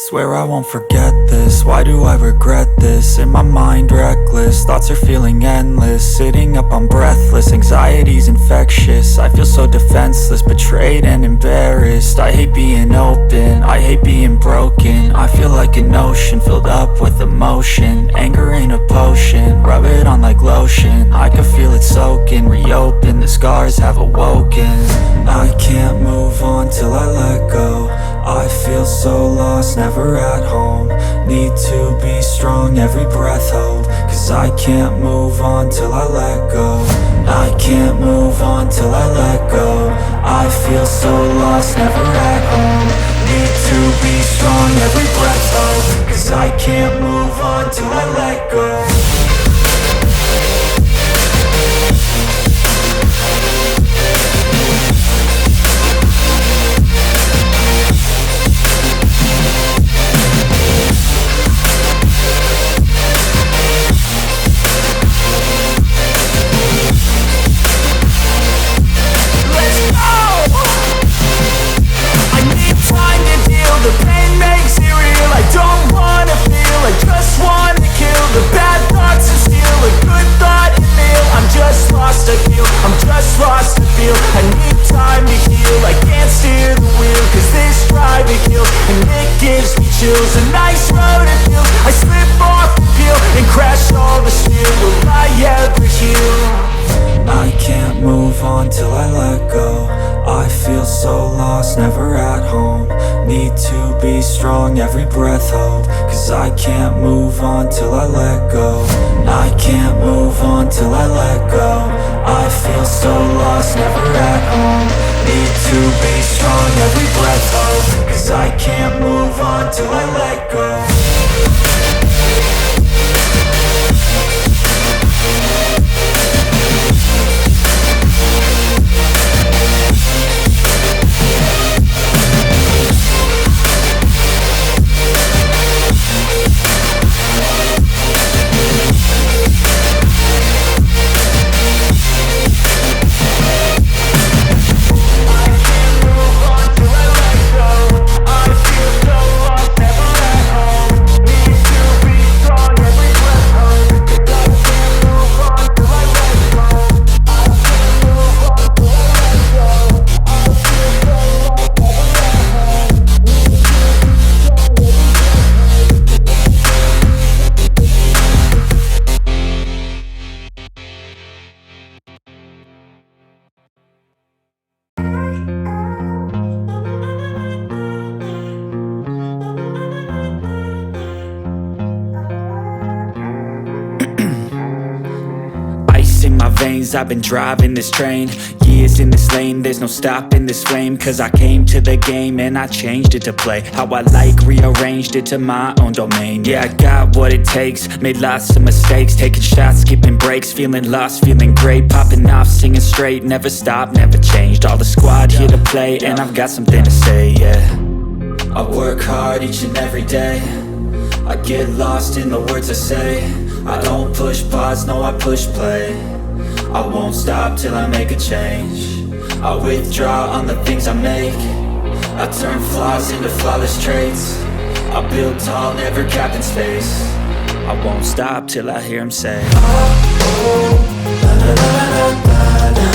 Swear I won't forget this, why do I regret this? In my mind reckless, thoughts are feeling endless. Sitting up, I'm breathless, anxiety's infectious. I feel so defenseless, betrayed and embarrassed. I hate being open, I hate being broken. I feel like an ocean, filled up with emotion. Anger ain't a potion, rub it on like lotion. I can feel it soaking, reopen, the scars have awoken. I can't move on till I let go. I feel so lost, never at home. Need to be strong, every breath hold. Cause I can't move on till I let go. I can't move on till I let go. I feel so lost, never at home. Need to be strong, every breath hold. Cause I can't move on till I let go. The pain makes it real, I don't wanna feel, I just wanna kill the bad thoughts and steal a good thought and meal. I'm just lost, I feel, I'm just lost, I feel. I need time to heal, I can't steer the wheel. Cause this drive it kills, and it gives me chills. A nice road it feels, I slip off the peel and crash all the steel. Will I ever heal? I can't move on till I let go. I feel so lost, never at home. Need to be strong, every breath hold. Cause I can't move on till I let go. I can't move on till I let go. I feel so lost, never at home. Need to be strong, every breath hold. Cause I can't move on till I let go. In my veins, I've been driving this train. Years in this lane, there's no stopping this flame. Cause I came to the game and I changed it to play how I like, rearranged it to my own domain. Yeah, I got what it takes, made lots of mistakes. Taking shots, skipping breaks, feeling lost, feeling great. Popping off, singing straight, never stopped, never changed. All the squad here to play and I've got something to say, yeah. I work hard each and every day. I get lost in the words I say. I don't push pause, no I push play. I won't stop till I make a change. I withdraw on the things I make. I turn flaws into flawless traits. I build tall, never capped in space. I won't stop till I hear him say, oh, oh, la la la la la la.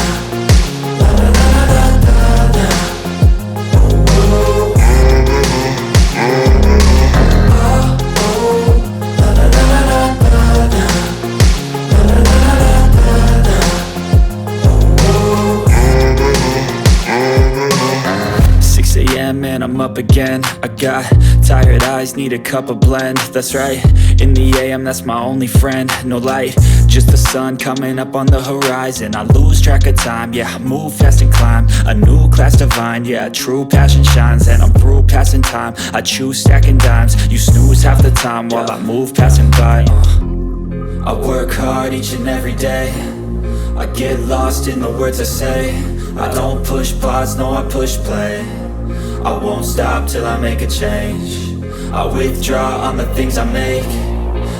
And I'm up again. I got tired eyes, need a cup of blend. That's right, in the AM, that's my only friend. No light, just the sun coming up on the horizon. I lose track of time, yeah, I move fast and climb a new class divine, yeah, true passion shines. And I'm through passing time, I choose stacking dimes. You snooze half the time while I move passing by. I work hard each and every day. I get lost in the words I say. I don't push pause, no I push play. I won't stop till I make a change. I withdraw on the things I make.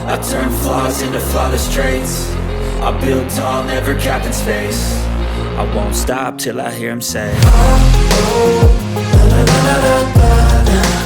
I turn flaws into flawless traits. I build tall, never capped in space. I won't stop till I hear him say, oh, oh, la la la la la la.